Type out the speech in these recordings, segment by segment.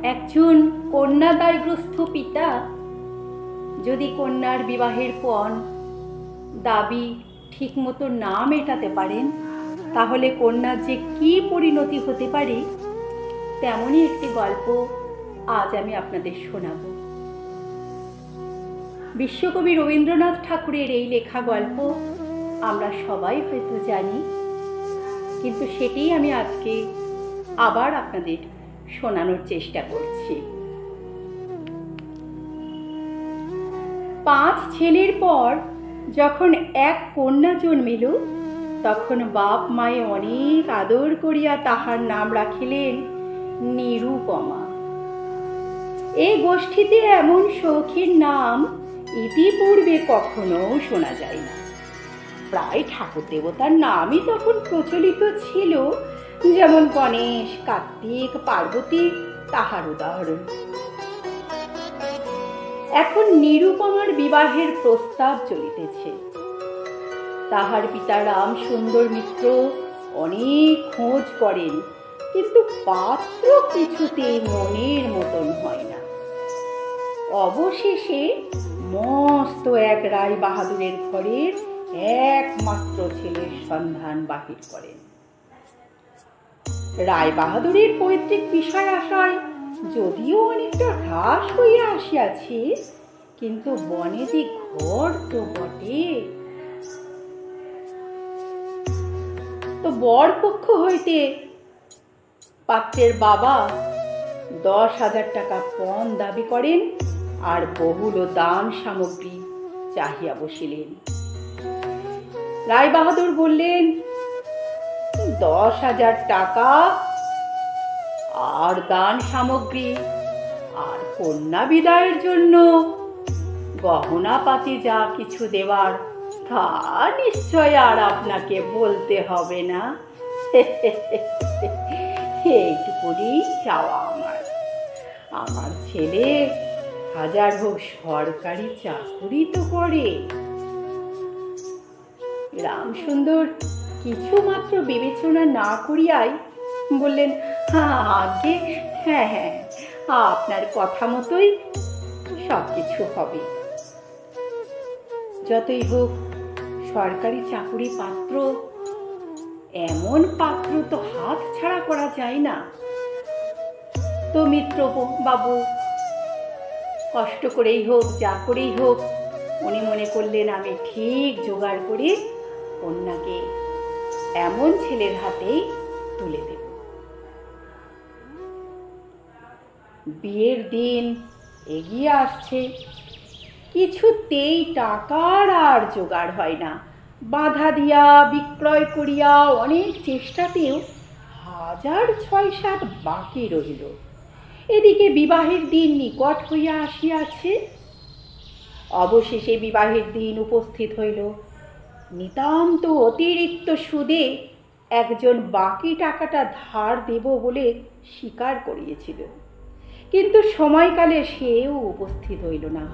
একজন কন্যাদায়গ্রস্ত পিতা যদি কন্যার বিবাহের পণ দাবি ঠিকমতো না মেটাতে পারেন, তাহলে কন্যার যে কি পরিণতি হতে পারে তেমনই একটি গল্প আজ আমি আপনাদের শোনাব। বিশ্বকবি রবীন্দ্রনাথ ঠাকুরের এই লেখা গল্প আমরা সবাই হয়তো জানি, কিন্তু সেটাই আমি আজকে আবার আপনাদের শোনানোর চেষ্টা করছি। 5 ছেলের পর যখন এক কন্যা জন্মিল, তখন বাপ মায়ে অনেক আদর করিয়া তাহার নাম রাখিলেন নিরুপমা। এই গোষ্ঠীতে এমন সখীর নাম ইতিপূর্বে কখনো শোনা যায় না। প্রায় ঠাকুর দেবতার নামই তখন প্রচলিত ছিল, যেমন গণেশ, কার্তিক, পার্বতী তাহার উদাহরণ। এখন নিরুপমার বিবাহের প্রস্তাব চলিতেছে। তাহার পিতা রাম সুন্দর মিত্র অনেক খোঁজ করেন, কিন্তু পাত্র কিছুতেই মনের মতন হয় না। অবশেষে মস্ত এক রায় বাহাদুরের ঘরের একমাত্র ছেলের সন্ধান বাহির করেন। রায় বাহাদুরের পৈতৃক বিষয় আশায় যদিও অনেকটা হ্রাস হইয়া আসিয়াছে, কিন্তু বনে যে ঘর তো বটে। তো বর পক্ষ হইতে পাত্রের বাবা 10,000 টাকা পণ দাবি করেন আর বহুল দান সামগ্রী চাহিয়া বসিলেন। রায় বাহাদুর বললেন, 10,000 টাকা আর দান সামগ্রী আর কন্যা বিদায়ের জন্য গহনাপাতি যা কিছু দেওয়ার তা নিশ্চয় আর আপনাকে বলতে হবে না। এইটুকুনি চাওয়া আমার ছেলে হাজার হোক সরকারি চাকুরি তো করে। রামসুন্দর কিছু মাত্র বিবেচনা না করিয়াই বললেন, আগে হ্যাঁ, আপনার কথা মতোই সবকিছু হবে। যতই হোক সরকারি চাকুরি পাত্র, এমন পাত্র তো হাত ছাড়া করা যায় না। তো মিত্র বাবু কষ্ট করেই হোক, যা করেই হোক, উনি মনে করলেন আমি ঠিক জোগাড় করে কন্যাকে এমন ছেলের হাতেই তুলে দেব। বিয়ের দিন এগিয়ে আসছে, কিছুতেই টাকার আর জোগাড় হয় না। বাধা দিয়া বিক্রয় করিয়া অনেক চেষ্টাতেও 6,7 বাকি রহিল। এদিকে বিবাহের দিন নিকট হইয়া আসিয়াছে। অবশেষে বিবাহের দিন উপস্থিত হইল। নিতান্ত অতিরিক্ত সুদে একজন বাকি টাকাটা ধার দেব বলে স্বীকার করিয়েছিল, কিন্তু সময়কালে সেও উপস্থিত হইল না।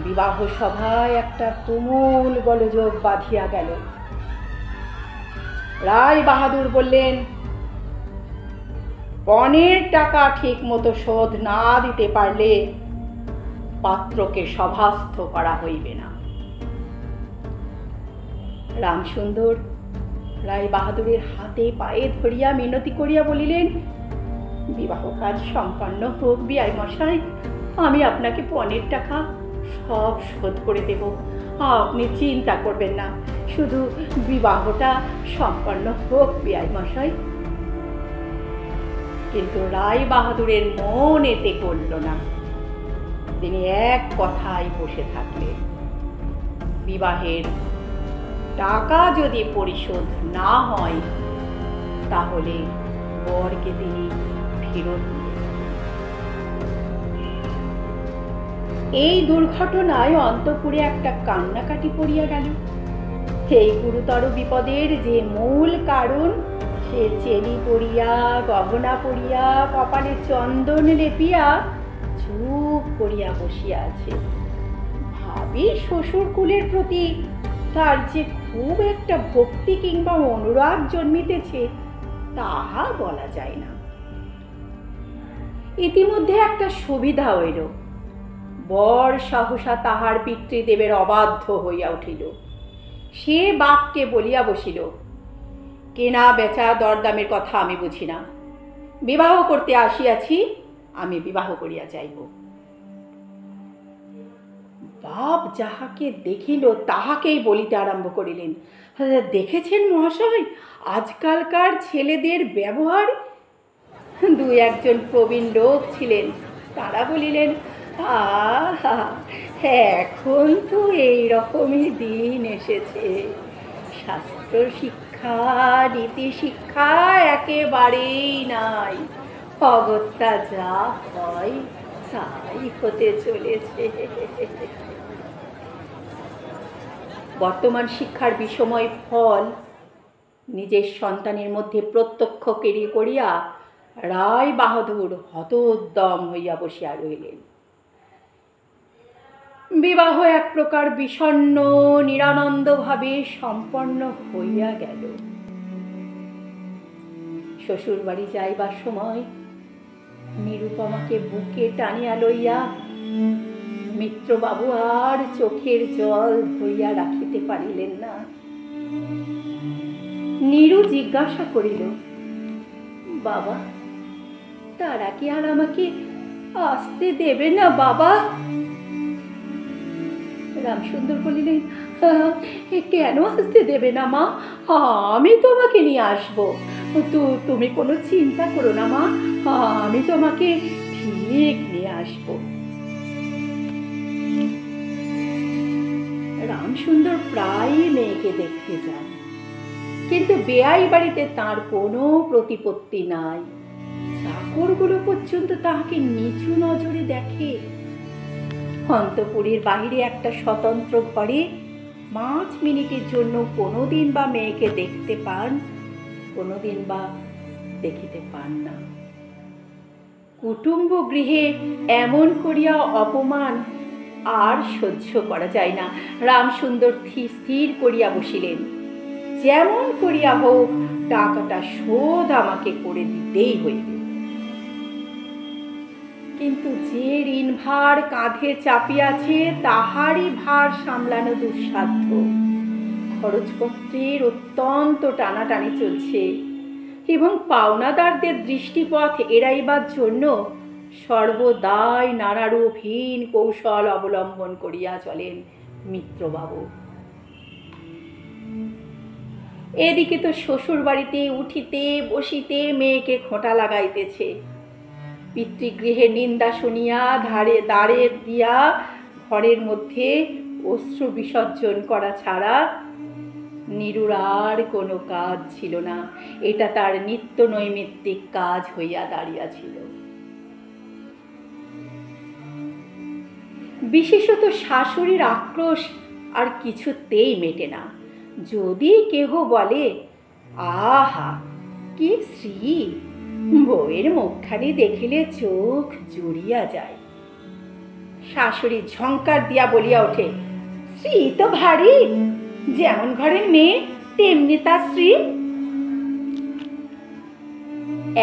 বিবাহ সভায় একটা তুমুল গোলযোগ বাঁধিয়া গেল। রায় বাহাদুর বললেন, পণের টাকা ঠিক মতো শোধ না দিতে পারলে পাত্রকে সভাস্থ করা হইবে না। রামসুন্দর রায় বাহাদুরের হাতে পায়ে ধরিয়া মিনতি করিয়া বলিলেন, বিবাহ কাজ সম্পন্ন হোক বিআই মশাই, আমি আপনাকে পণের টাকা সব শোধ করে দেব, আপনি চিন্তা করবেন না, শুধু বিবাহটা সম্পন্ন হোক বিআই মশাই। কিন্তু রায় বাহাদুরের মন এতে করল না। তিনি এক কথায় বসে থাকলেন, বিবাহের টাকা যদি পরিশোধ না হয় তাহলে বরকে তিনি ফেরত দিয়ে যাবেন। এই দুর্ঘটনায় অন্তঃপুরে একটা কান্নাকাটি পড়িয়া গেল। এই গুরুতর বিপদের যে মূল কারণ, সে চেলি পরিয়া, গহনা পরিয়া, কপালে চন্দন লেপিয়া চুপ করিয়া বসিয়া আছে। ভাবি শ্বশুর কুলের প্রতি তার যে খুব একটা ভক্তি কিংবা অনুরাগ জন্মিতেছে তাহা বলা যায় না। ইতিমধ্যে একটা সুবিধা হইল। বর সহসা তাহার পিতৃদেবের অবাধ্য হইয়া উঠিল। সে বাপকে বলিয়া বসিল, কেনা বেচা দরদামের কথা আমি বুঝি না, বিবাহ করতে আসিয়াছি, আমি বিবাহ করিয়া যাইব। বাপ যাহাকে দেখিল তাহাকেই বলিতে আরম্ভ করিলেন, দেখেছেন মহাশয়, আজকালকার ছেলেদের ব্যবহার। দু একজন প্রবীণ লোক ছিলেন, তারা বলিলেন, এখন তো এই রকমই দিন এসেছে, শাস্ত্র শিক্ষা নীতি শিক্ষা একেবারেই নাই, অগত্যা যা হয় তাই হতে চলেছে। বর্তমান শিক্ষার বিষময় ফল নিজের সন্তানের মধ্যে প্রত্যক্ষ করিয়া রায় বাহাদুর হতোদ্যম হইয়া বসিয়া রইলেন। বিবাহ এক প্রকার বিষণ্ণ নিরানন্দভাবে সম্পন্ন হইয়া গেল। শ্বশুর বাড়ি যাইবার সময় নিরুপমাকে বুকে টানিয়া লইয়া মিত্রবাবু আর চোখের জল ধরিয়া রাখিতে পারিলেন না। নীরু জিজ্ঞাসা করিল, বাবা, তারা কি আর আমাকে আসতে দেবে না বাবা? রামসুন্দর বলিলেন, কেন আসতে দেবে না মা, আমি তোমাকে নিয়ে আসবো, তুমি কোনো চিন্তা করো না মা, আমি তোমাকে ঠিক নিয়ে আসবো। রামসুন্দর প্রায় মেয়েকে দেখতে যান, কিন্তু বেয়াই বাড়িতে তার কোনো প্রতিপত্তি নাই। চাকরগুলো পর্যন্ত তাহাকে নিচু নজরে দেখে। অন্তঃপুরের বাহিরে একটা স্বতন্ত্র ঘরে 5 মিনিটের জন্য কোনোদিন বা মেয়েকে দেখতে পান, কোনোদিন বা দেখিতে পান না। কুটুম্ব গৃহে এমন করিয়া অপমান আর সহ্য করা যায় না। রামসুন্দর স্থির করিয়া বসিলেন, যেমন করিয়া হোক টাকাটা শোধ আমাকে করে দিতেই হইবে। কিন্তু যে ঋণ ভার কাঁধে চাপিয়াছে তাহারই ভার সামলানো দুঃসাধ্য। খরচপত্রের অত্যন্ত টানাটানি চলছে এবং পাওনাদারদের দৃষ্টিপথ এড়াইবার জন্য সর্বদাই নানারূপহীন কৌশল অবলম্বন করিয়া চলেন মিত্রবাবু। এদিকে তো শ্বশুর বাড়িতে উঠিতে বসিতে মেয়েকে খোঁটা লাগাইতেছে। পিতৃগৃহে নিন্দা শুনিয়া দাঁড়ে দিয়া ঘরের মধ্যে অশ্রু বিসর্জন করা ছাড়া নীরুর আর কোনো কাজ ছিল না। এটা তার নিত্য নৈমিত্তিক কাজ হইয়া দাঁড়িয়াছিল। বিশেষত শাশুড়ির আক্রোশ আর কিছুতেই মেটে না। যদি কেহ বলে, আহা কি শ্রী, বউয়ের মুখখানি দেখিলে চোখ জুড়িয়া যায়, শাশুড়ি ঝংকার দিয়া বলিয়া ওঠে, শ্রী তো ভারী, যেমন ঘরের মেয়ে তেমনি তার শ্রী।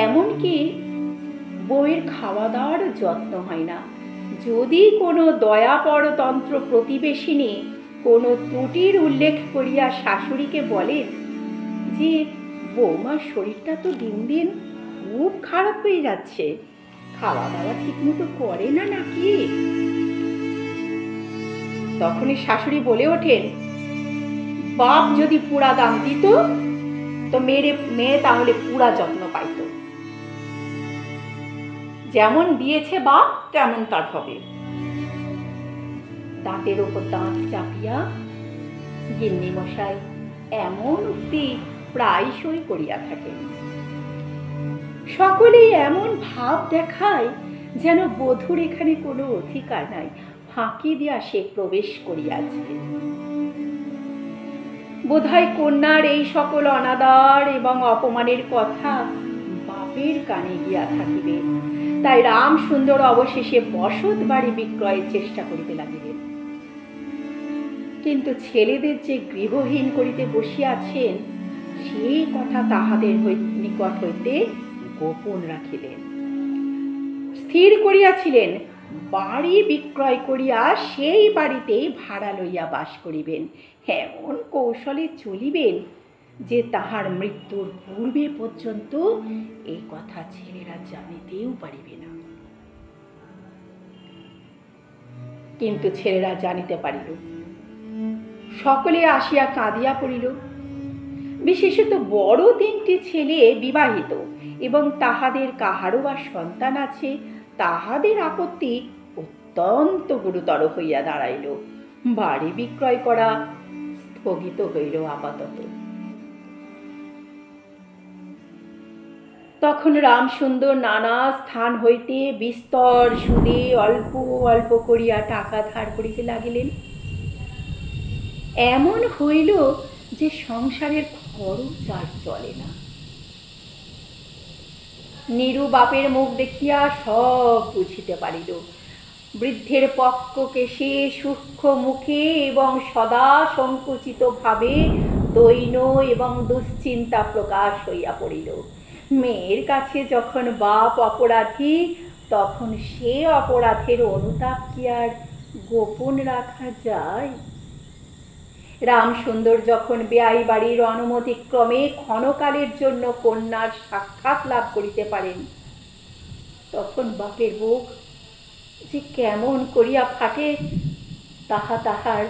এমনকি বউয়ের খাওয়া দাওয়ার যত্ন হয় না। যদি কোনো দয়াপরতন্ত্র প্রতিবেশিনী কোনো ত্রুটির উল্লেখ করিয়া শাশুড়িকে বলেন যে বৌমার শরীরটা তো দিন দিন খুব খারাপ হয়ে যাচ্ছে, খাওয়া দাওয়া ঠিক মতো করে না নাকি, তখনই শাশুড়ি বলে ওঠেন, বাপ যদি পুরা দাম দিত তো মেয়ে তাহলে পুরা যত্ন পাইত, যেমন দিয়েছে বাপ তেমন তার হবে। দাঁতের ওপর দাঁত চাপিয়া গিন্নি মশাই এমন উক্তি প্রায়শই করিয়া থাকেন। সকলেই এমন ভাব দেখায় যেন বধূর এখানে কোনো অধিকার নাই, ফাঁকি দিয়া সে প্রবেশ করিয়াছে। বোধহয় কন্যার এই সকল অনাদর এবং অপমানের কথা বাপের কানে গিয়া থাকিবে। তাই রামসুন্দর অবশেষে বসত বাড়ি বিক্রয়ের চেষ্টা করিতে লাগিলেন। কিন্তু ছেলেদের যে গৃহহীন করিতে বসিয়াছেন সেই কথা তাহাদের নিকট হইতে গোপন রাখিলেন। স্থির করিয়াছিলেন বাড়ি বিক্রয় করিয়া সেই বাড়িতেই ভাড়া লইয়া বাস করিবেন, এমন কৌশলে চলিবেন যে তাহার মৃত্যুর পূর্বে পর্যন্ত এই কথা ছেলেরা জানিতেও পারিবে না। কিন্তু ছেলেরা জানিতে পারিল। সকলে আসিয়া কাঁদিয়া পড়িল। বিশেষত বড় তিনটি ছেলে বিবাহিত এবং তাহাদের কাহারও বা সন্তান আছে, তাহাদের আপত্তি অত্যন্ত গুরুতর হইয়া দাঁড়াইল। বাড়ি বিক্রয় করা স্থগিত হইল আপাতত। তখন রামসুন্দর নানা স্থান হইতে বিস্তর সুদে অল্প অল্প করিয়া টাকা ধার করিতে লাগিলেন। এমন হইল যে সংসারের খরচ আর চলে না। নীরু বাপের মুখ দেখিয়া সব বুঝিতে পারিল। বৃদ্ধের পক্ক কেশে সূক্ষ্ম মুখে এবং সদা সংকুচিত ভাবে দৈন্য এবং দুশ্চিন্তা প্রকাশ হইয়া পড়িল। মেয়ের কাছে যখন বাপ অপরাধী, তখন সে অপরাধের অনুতাপ কি আর গোপন রাখা যায়? রামসুন্দর যখন বেয়াই বাড়ির অনুমতিক্রমে ক্ষণকালের জন্য কন্যার সাক্ষাৎ লাভ করিতে পারেন, তখন বাপের বুক যে কেমন করিয়া ফাটে তাহা তাহার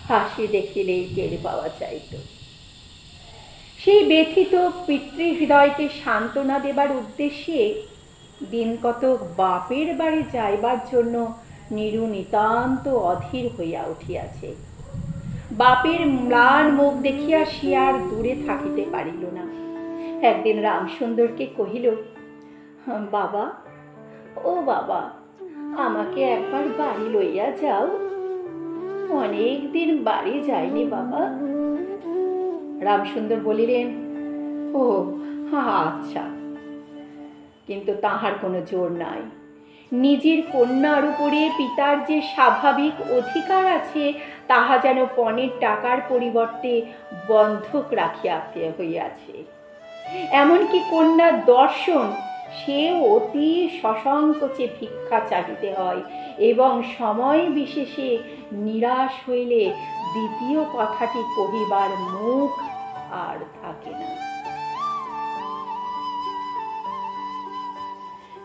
হাসি দেখিলেই টের পাওয়া যাইত। সেই ব্যথিত পিতৃহৃদয়কে সান্ত্বনা দেবার উদ্দেশ্যে দিন কতক বাপের বাড়ি যাইবার জন্য নীরু নিতান্ত অধীর হইয়া উঠিয়াছে। বাপের ম্লান মুখ দেখিয়া সে আর দূরে থাকিতে পারিল না। একদিন রামসুন্দরকে কহিল, বাবা, ও বাবা, আমাকে একবার বাড়ি লইয়া যাও, অনেক দিন বাড়ি যাইনি বাবা। রামসুন্দর বলিলেন, ও আচ্ছা। কিন্তু তাহার কোনো জোর নাই। নিজের কন্যার উপরে পিতার যে স্বাভাবিক অধিকার আছে তাহা যেন পণের টাকার পরিবর্তে বন্ধক রাখিয়া হইয়াছে। এমনকি কন্যার দর্শন সে অতি সসংকোচে ভিক্ষা চাহিতে হয় এবং সময় বিশেষে নিরাশ হইলে দ্বিতীয় কথাটি কহিবার মুখ আর থাকে না।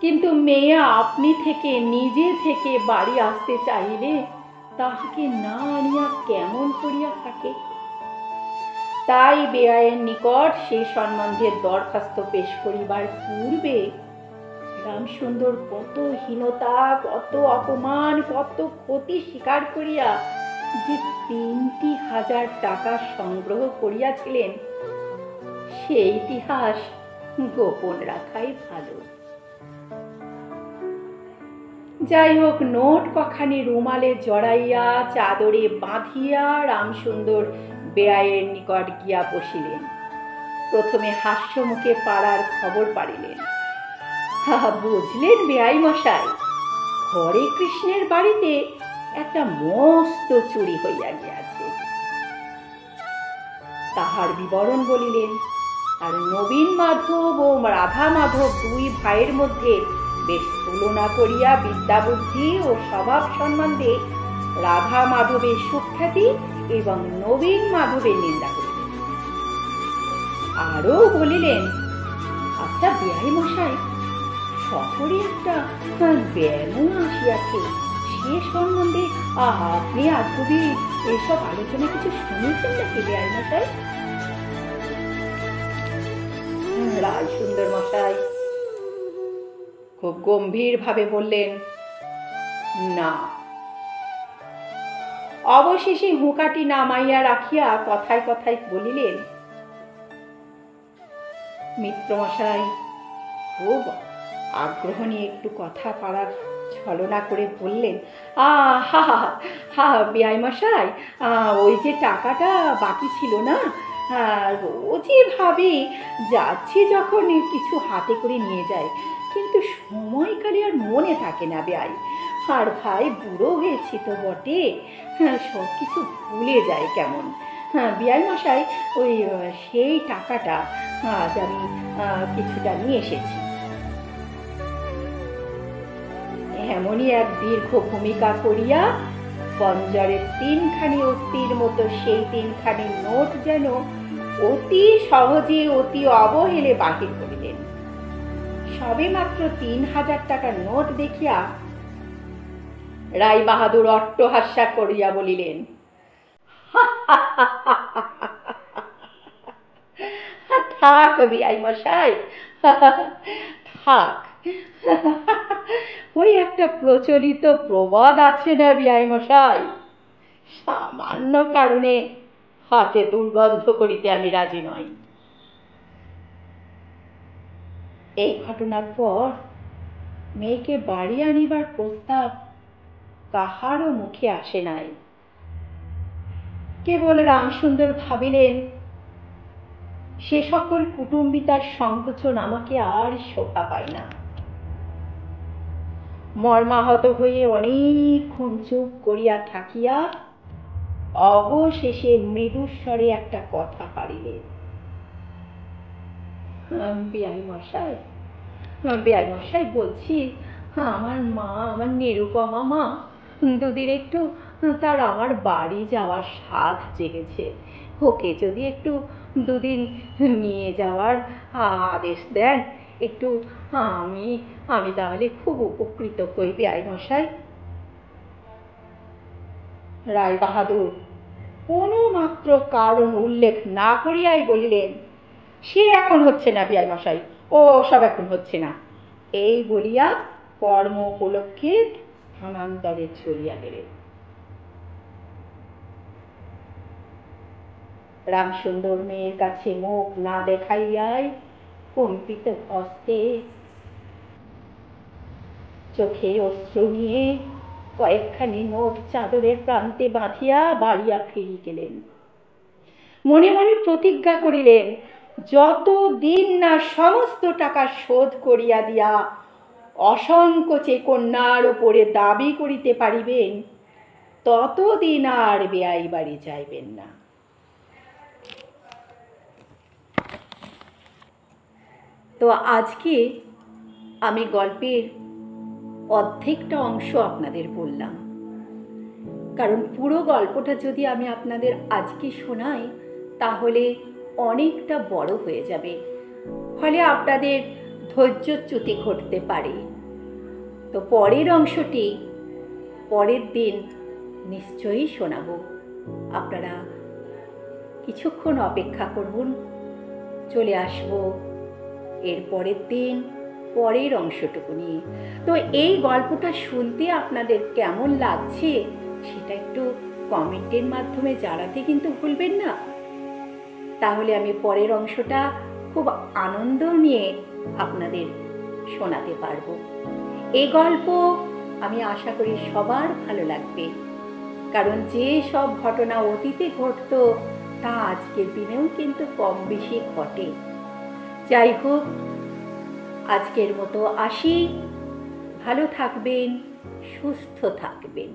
কিন্তু মেয়ে আপনি থেকে নিজে থেকে বাড়ি আসতে চাইলে তাহাকে না আনিয়া কেমন করিয়া থাকে? তাই বেয়াইয়ের নিকট সে সম্বন্ধে দরখাস্ত পেশ করিবার পূর্বে রামসুন্দর কত হীনতা, কত অপমান, কত ক্ষতি স্বীকার করিয়া যে 3,000 টাকা সংগ্রহ করিয়াছিলেন, সেই ইতিহাস গোপন রাখাই ভালো। যাই হোক, নোট কখানি রুমালে জড়াইয়া চাদরে বাঁধিয়া রামসুন্দর বেয়াইয়ের নিকট গিয়া বসিলেন। প্রথমে হাস্য মুখে পাড়ার খবর পাড়িলেন। বুঝলেন বেয়াই মশাই, হরে কৃষ্ণের বাড়িতে একটা মস্ত চুরি হইয়া গিয়াছে। তাহার বিবরণ বলিলেন। আর নবীন মাধব ও রাধা মাধব দুই ভাইয়ের মধ্যে বেশ তুলনা করিয়া বিদ্যা বুদ্ধি ও স্বভাব সম্বন্ধে রাধা মাধবের সুখ্যাতি এবং নবীন মাধবের নিন্দা করিলেন। আরও বলিলেন, আচ্ছা বেয়াই মশাই, শহরে একটা ব্যামো আসিয়াছে, সে সম্বন্ধে আপনি আজগুবি এসব আলোচনা কিছু শুনেছেন নাকি বেয়াই মশাই? রামসুন্দর মশাই খুব গম্ভীর ভাবে বললেন, না। অবশেষে হুঁকাটি নামাইয়া রাখিয়া কথায় কথায় বলিলেন, মিত্রমশাই খুব আগ্রহ নিয়ে একটু কথা পাড়ার ছলনা করে বললেন, হা বেয়াই মশাই, ওই যে টাকাটা বাকি ছিল না, রোজই ভাবি যাচ্ছি যখন কিছু হাতে করে নিয়ে যায়, কিন্তু সময়কালে আর মনে থাকে না বেয়াই। আর ভাই বুড়ো হয়েছি তো বটে, সব কিছু ভুলে যায় কেমন। বেয়াই মশাই, ওই সেই টাকাটা আজ আমি কিছুটা নিয়ে এসেছি। এমনই এক দীর্ঘ ভূমিকা করিয়া পঞ্জরের তিনখানি অস্থির মতো সেই তিনখানি নোট যেন অতি সহজে অতি অবহেলে বাহির করিলেন। সবে মাত্র ৩,০০০ টাকার নোট দেখিয়া রায় বাহাদুর অট্টহাস্য করিয়া বলিলেন, থাক বিআই মশাই, থাক। ওই একটা প্রচলিত প্রবাদ আছে না বিআই মশাই, সামান্য কারণে হাতে দুর্গন্ধ করিতে আমি রাজি নই। এই ঘটনার পর মেয়েকে বাড়ি আনিবার প্রস্তাব কাহারও মুখে আসে নাই। কেবল রামসুন্দর ভাবিলেন, সে সকল কুটুম্বিতার সংকোচন আমাকে আর শোভা পায় না। মর্মাহত হয়ে অনেকক্ষণ চুপ করিয়া থাকিয়া অবশেষে মৃদুস্বরে একটা কথা পাড়িলেন, বিআই মশাই, বলছি, আমার মা, আমার নিরুপমা মা দুদিন একটু তার আমার বাড়ি যাওয়ার সাধ জেগেছে। ওকে যদি একটু দুদিন নিয়ে যাওয়ার আদেশ দেন, একটু আমি তাহলে খুব উপকৃত হই বিআই মশাই। রায় বাহাদুর কোনো মাত্র কারণ উল্লেখ না করিয়াই বলিলেন, সে এখন হচ্ছে না বিআই মশাই, ও সব এখন হচ্ছে না। এই বলিয়া কর্ম উপলক্ষে স্থানান্তরে চলিয়া গেলেন। রামসুন্দর মেয়ের কাছে মুখ না দেখাইয়াই কম্পিত হস্তে চোখে অশ্রু নিয়ে কয়েকখানি নোট চাদরের প্রান্তে বাঁধিয়া বাড়িয়া ফিরে গেলেন। মনে মনে প্রতিজ্ঞা করিলেন, যতদিন না সমস্ত টাকা শোধ করিয়া দিয়া অসংকোচে কন্যার উপরে দাবি করিতে পারিবেন, ততদিন আর বেয়াই বাড়ি যাইবেন না। তো আজকে আমি গল্পের অর্ধেকটা অংশ আপনাদের বললাম, কারণ পুরো গল্পটা যদি আমি আপনাদের আজকে শোনাই তাহলে অনেকটা বড় হয়ে যাবে, ফলে আপনাদের ধৈর্যচ্যুতি ঘটতে পারে। তো পরের অংশটি পরের দিন নিশ্চয়ই শোনাবো। আপনারা কিছুক্ষণ অপেক্ষা করুন, চলে আসবো এর পরের দিন পরের অংশটুকু নিয়ে। তো এই গল্পটা শুনতে আপনাদের কেমন লাগছে সেটা একটু কমেন্টের মাধ্যমে জানাতে কিন্তু ভুলবেন না। তাহলে আমি পরের অংশটা খুব আনন্দ নিয়ে আপনাদের শোনাতে পারবো। এই গল্প আমি আশা করি সবার ভালো লাগবে, কারণ যে সব ঘটনা অতীতে ঘটতো তা আজকের দিনেও কিন্তু কম বেশি ঘটে। যাই হোক, আজকের মতো আসি। ভালো থাকবেন, সুস্থ থাকবেন।